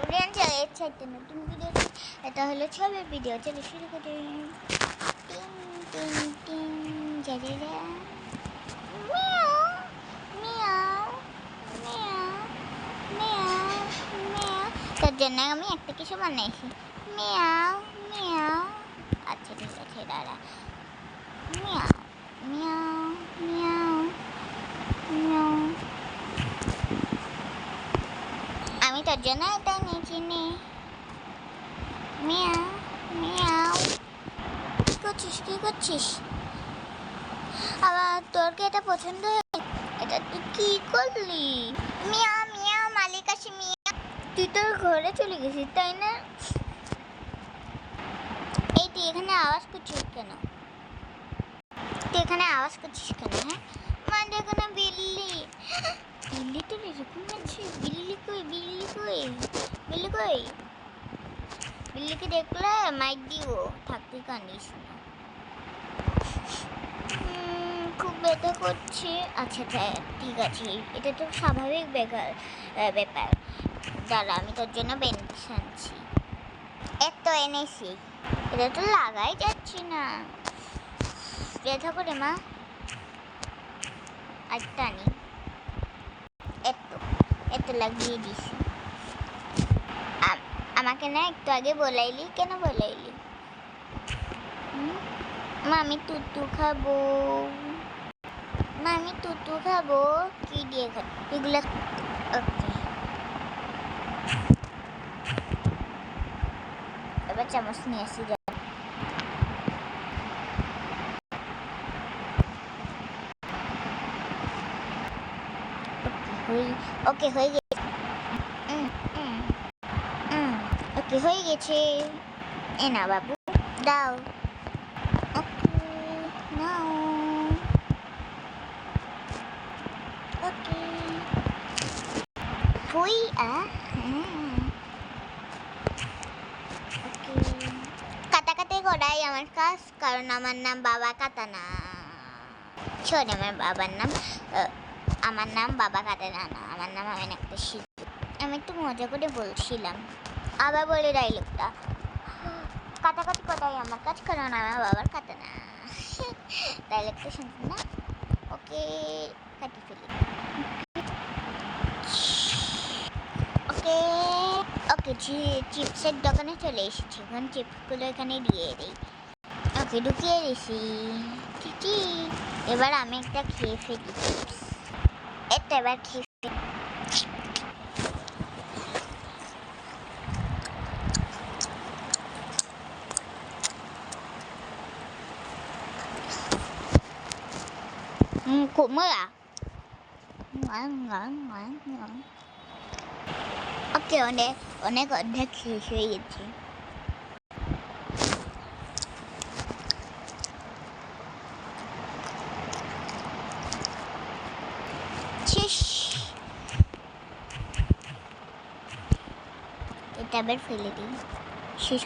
Friends হচ্ছে একটা নতুন ভিডিও। এটা হলো ছবির ভিডিও। চলো শুরু করি। টিং টিং টিং যা যা যা মিয়াও মিয়াও মিয়াও মিয়াও মিয়াও। তার জন্য আমি একটা কিছু বানাইছি। মিয়াও মিয়াও। আচ্ছা ঠিক আছে দাঁড়া। মিয়াও মিয়াও মিয়াও মিয়াও। আমি তোর জন্য এটা নিয়েছি নে। মিয়াও মিয়াও। কি করছিস কি করছিস? আবার তোর কি এটা পছন্দ হয়েছে? এটা তুই কি করলি? মিয়াও মিয়াও মালিক আসে মিয়াও। তুই তোর ঘরে চলে গেছিস তাই না? এই তুই এখানে আওয়াজ করছিস কেন? তুই এখানে আওয়াজ করছিস কেন? হ্যাঁ মা দেখো না বিল্লি। বিল্লি তো এরকম আছে। বিল্লি কই বিল্লি কই বিল্লি কই? বিল্লিকে দেখলে মাইক দিব। থাকতে কান্দিস না। খুব ব্যথা করছে। আচ্ছা ঠিক আছে এটা তো স্বাভাবিক ব্যাপার। দাঁড়া আমি তোর জন্য বেঞ্চ আনছি। এত এনেছি। এটা তো লাগাই যাচ্ছে না। ব্যথা করে মা। আরেকটা আনি। এত লাগিয়ে দিস। আমাকে না একটু আগে বলাইলি কেন বলাইলি? মা আমি তুতু খাবো। মা আমি তুতু খাবো। কি দিয়ে খাবো এগুলো? ওকে এবার চামচ নিয়ে আসি। ওকে হয়ে গেছে। ওকে হয়ে গেছে। এ না বাবু দাও। ওকে নাও। ওকে হুই ওকে কাটাকাটি করাই আমার কাজ, কারণ আমার নাম বাবা কাটানা। শোন আমার নাম বাবা কাটানা না, আমার নাম আমি একটা শিশু। আমি একটু মজা করে বলছিলাম। আবার বলে ডাইলগটা। কাটাকাটি করাই আমার কাজ, কারণ আমার বাবার কাটানা। ডাইলগটা শুনছেন না? ওকে কাটি ফেলি। ওকে ওকে চিপসের দোকানে চলে এসেছি। এখন চিপসগুলো এখানে দিয়ে দিই। ওকে ঢুকিয়ে দিছি। ঠিকই এবার আমি একটা খেয়ে ফেলি চিপস। এটা এবার খেয়ে খুব মজা। ওকে অনেক অনেক অর্ধেক শেষ হয়ে গেছে। এটা এবার ফেলে দিই। শেষ।